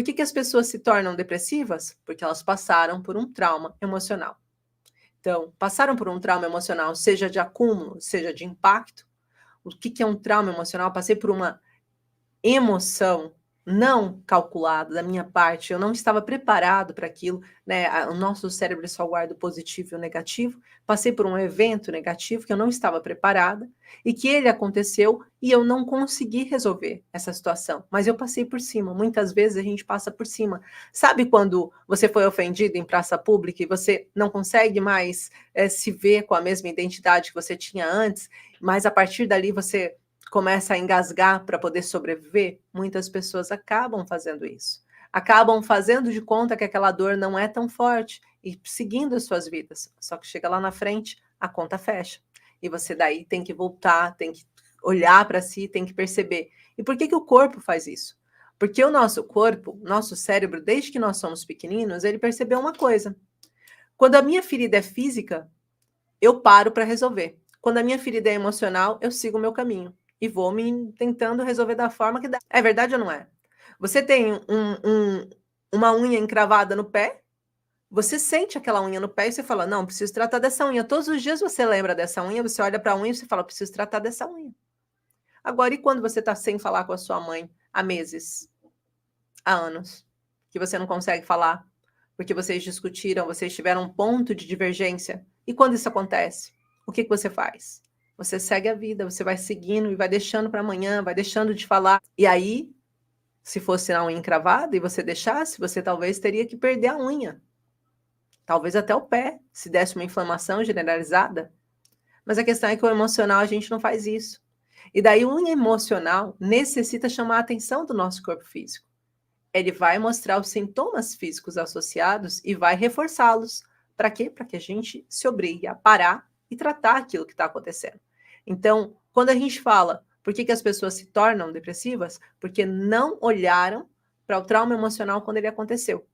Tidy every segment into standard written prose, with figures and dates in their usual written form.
Por que as pessoas se tornam depressivas? Porque elas passaram por um trauma emocional. Então, passaram por um trauma emocional, seja de acúmulo, seja de impacto. O que é um trauma emocional? Passei por uma emoção não calculada da minha parte, eu não estava preparado para aquilo, né? O nosso cérebro só guarda o positivo e o negativo. Passei por um evento negativo que eu não estava preparada e que ele aconteceu e eu não consegui resolver essa situação, mas eu passei por cima. Muitas vezes a gente passa por cima. Sabe quando você foi ofendido em praça pública e você não consegue mais se ver com a mesma identidade que você tinha antes, mas a partir dali você começa a engasgar para poder sobreviver? Muitas pessoas acabam fazendo isso. Acabam fazendo de conta que aquela dor não é tão forte e seguindo as suas vidas. Só que chega lá na frente, a conta fecha. E você daí tem que voltar, tem que olhar para si, tem que perceber. E por que o corpo faz isso? Porque o nosso corpo, nosso cérebro, desde que nós somos pequeninos, ele percebeu uma coisa. Quando a minha ferida é física, eu paro para resolver. Quando a minha ferida é emocional, eu sigo o meu caminho e vou me tentando resolver da forma que dá. É verdade ou não é? Você tem uma unha encravada no pé, você sente aquela unha no pé e você fala, não, preciso tratar dessa unha. Todos os dias você lembra dessa unha, você olha para a unha e você fala, preciso tratar dessa unha. Agora, e quando você está sem falar com a sua mãe há meses, há anos, que você não consegue falar, porque vocês discutiram, vocês tiveram um ponto de divergência? E quando isso acontece, o que você faz? Você segue a vida, você vai seguindo e vai deixando para amanhã, vai deixando de falar. E aí, se fosse a unha encravada e você deixasse, você talvez teria que perder a unha. Talvez até o pé, se desse uma inflamação generalizada. Mas a questão é que o emocional a gente não faz isso. E daí o emocional necessita chamar a atenção do nosso corpo físico. Ele vai mostrar os sintomas físicos associados e vai reforçá-los. Para quê? Para que a gente se obrigue a parar e tratar aquilo que está acontecendo. Então, quando a gente fala por que as pessoas se tornam depressivas, porque não olharam para o trauma emocional quando ele aconteceu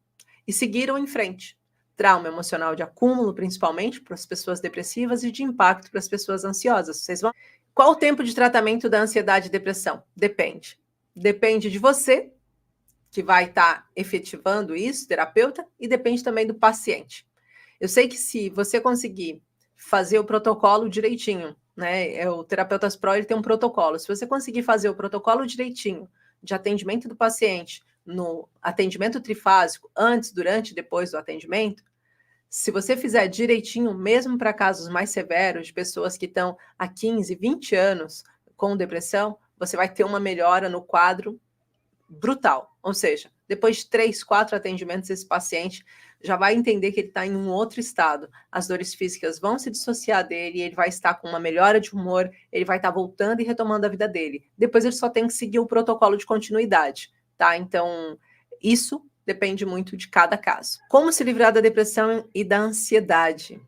e seguiram em frente. Trauma emocional de acúmulo, principalmente para as pessoas depressivas, e de impacto para as pessoas ansiosas. Vocês vão... Qual o tempo de tratamento da ansiedade e depressão? Depende. Depende de você, que vai estar efetivando isso, terapeuta, e depende também do paciente. Eu sei que se você conseguir fazer o protocolo direitinho, né? O Terapeutas Pro ele tem um protocolo. Se você conseguir fazer o protocolo direitinho de atendimento do paciente, no atendimento trifásico, antes, durante e depois do atendimento, se você fizer direitinho, mesmo para casos mais severos, de pessoas que estão há 15, 20 anos com depressão, você vai ter uma melhora no quadro brutal. Ou seja, depois de 3, 4 atendimentos, esse paciente já vai entender que ele está em um outro estado. As dores físicas vão se dissociar dele, ele vai estar com uma melhora de humor, ele vai estar voltando e retomando a vida dele. Depois ele só tem que seguir o protocolo de continuidade, tá? Então, isso depende muito de cada caso. Como se livrar da depressão e da ansiedade?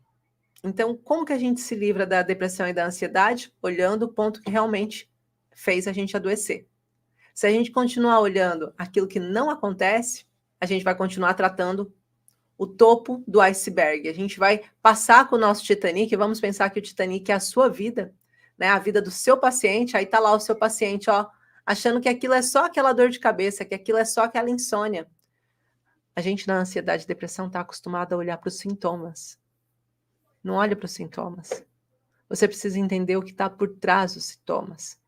Então, como que a gente se livra da depressão e da ansiedade? Olhando o ponto que realmente fez a gente adoecer. Se a gente continuar olhando aquilo que não acontece, a gente vai continuar tratando o topo do iceberg. A gente vai passar com o nosso Titanic, vamos pensar que o Titanic é a sua vida, né? A vida do seu paciente, aí tá lá o seu paciente, ó, achando que aquilo é só aquela dor de cabeça, que aquilo é só aquela insônia. A gente na ansiedade e depressão está acostumado a olhar para os sintomas. Não olha para os sintomas. Você precisa entender o que está por trás dos sintomas.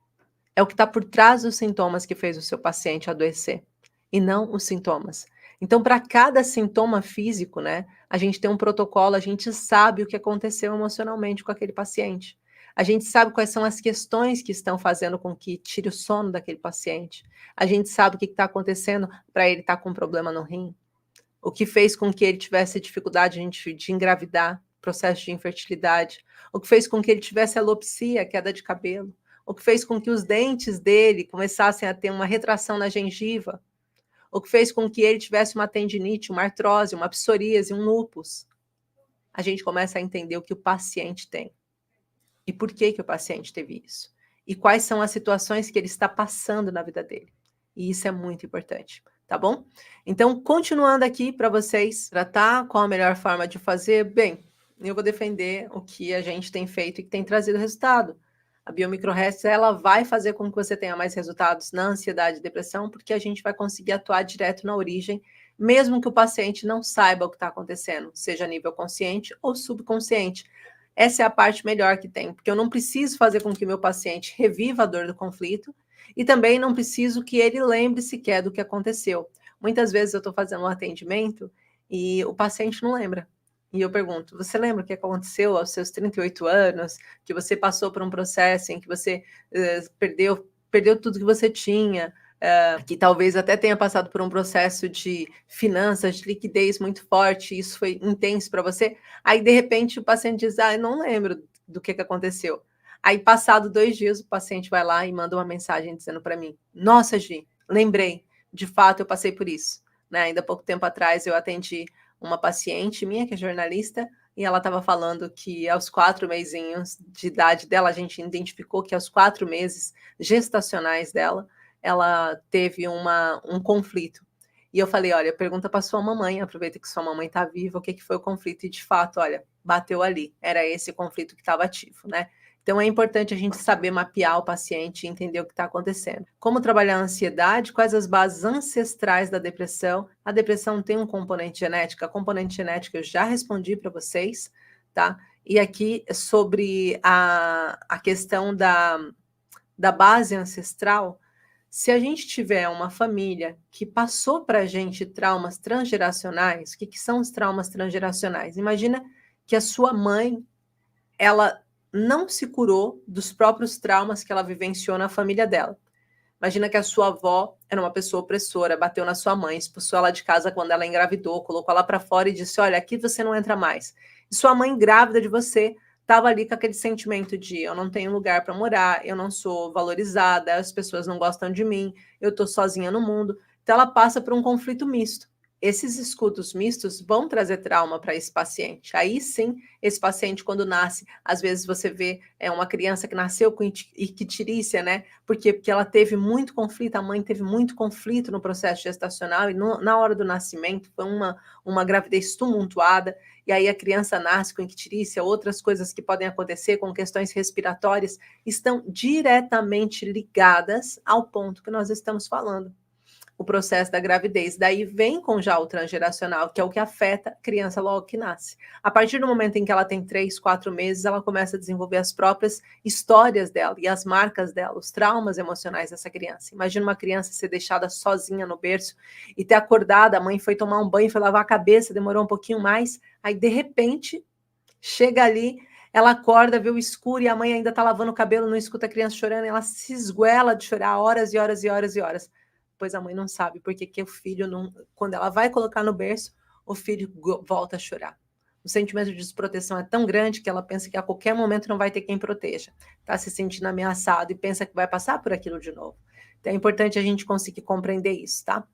É o que está por trás dos sintomas que fez o seu paciente adoecer, e não os sintomas. Então, para cada sintoma físico, né, a gente tem um protocolo, a gente sabe o que aconteceu emocionalmente com aquele paciente. A gente sabe quais são as questões que estão fazendo com que tire o sono daquele paciente. A gente sabe o que está acontecendo para ele estar com um problema no rim. O que fez com que ele tivesse dificuldade de engravidar, processo de infertilidade. O que fez com que ele tivesse alopecia, queda de cabelo. O que fez com que os dentes dele começassem a ter uma retração na gengiva, o que fez com que ele tivesse uma tendinite, uma artrose, uma psoríase, um lúpus. A gente começa a entender o que o paciente tem e por que o paciente teve isso e quais são as situações que ele está passando na vida dele. E isso é muito importante, tá bom? Então, continuando aqui para vocês tratar qual a melhor forma de fazer, bem, eu vou defender o que a gente tem feito e que tem trazido resultado. A biomicroRests, ela vai fazer com que você tenha mais resultados na ansiedade e depressão, porque a gente vai conseguir atuar direto na origem, mesmo que o paciente não saiba o que está acontecendo, seja a nível consciente ou subconsciente. Essa é a parte melhor que tem, porque eu não preciso fazer com que meu paciente reviva a dor do conflito e também não preciso que ele lembre sequer do que aconteceu. Muitas vezes eu estou fazendo um atendimento e o paciente não lembra. E eu pergunto: você lembra o que aconteceu aos seus 38 anos? Que você passou por um processo em que você perdeu tudo que você tinha, que talvez até tenha passado por um processo de finanças, de liquidez muito forte, e isso foi intenso para você? Aí, de repente, o paciente diz: eu não lembro do que aconteceu. Aí, passado 2 dias, o paciente vai lá e manda uma mensagem dizendo para mim: nossa, Gi, lembrei, de fato eu passei por isso. Né? Ainda há pouco tempo atrás eu atendi uma paciente minha, que é jornalista, e ela estava falando que aos 4 mesinhos de idade dela, a gente identificou que aos 4 meses gestacionais dela, ela teve um conflito. E eu falei: olha, pergunta para sua mamãe, aproveita que sua mamãe está viva, o que foi o conflito? E de fato, olha, bateu ali, era esse conflito que estava ativo, né? Então é importante a gente saber mapear o paciente e entender o que está acontecendo. Como trabalhar a ansiedade, quais as bases ancestrais da depressão? A depressão tem um componente genético, a componente genética eu já respondi para vocês, tá? E aqui sobre a questão da base ancestral, se a gente tiver uma família que passou para a gente traumas transgeracionais, o que são os traumas transgeracionais? Imagina que a sua mãe, ela não se curou dos próprios traumas que ela vivenciou na família dela. Imagina que a sua avó era uma pessoa opressora, bateu na sua mãe, expulsou ela de casa quando ela engravidou, colocou ela para fora e disse: olha, aqui você não entra mais. E sua mãe, grávida de você, estava ali com aquele sentimento de: eu não tenho lugar para morar, eu não sou valorizada, as pessoas não gostam de mim, eu estou sozinha no mundo. Então ela passa por um conflito misto. Esses escudos mistos vão trazer trauma para esse paciente. Aí sim, esse paciente, quando nasce, às vezes você vê uma criança que nasceu com ictirícia, né? Por quê? Porque ela teve muito conflito, a mãe teve muito conflito no processo gestacional e na hora do nascimento foi uma gravidez tumultuada, e aí a criança nasce com ictirícia, outras coisas que podem acontecer com questões respiratórias estão diretamente ligadas ao ponto que nós estamos falando. O processo da gravidez. Daí vem com já o transgeracional, que é o que afeta a criança logo que nasce. A partir do momento em que ela tem 3, 4 meses, ela começa a desenvolver as próprias histórias dela e as marcas dela, os traumas emocionais dessa criança. Imagina uma criança ser deixada sozinha no berço e ter acordado, a mãe foi tomar um banho, foi lavar a cabeça, demorou um pouquinho mais, aí de repente chega ali, ela acorda, vê o escuro e a mãe ainda está lavando o cabelo, não escuta a criança chorando, ela se esguela de chorar horas e horas e horas e horas. Pois a mãe não sabe porque que o filho não, quando ela vai colocar no berço, o filho volta a chorar. O sentimento de desproteção é tão grande que ela pensa que a qualquer momento não vai ter quem proteja. Está se sentindo ameaçado e pensa que vai passar por aquilo de novo. Então é importante a gente conseguir compreender isso, tá?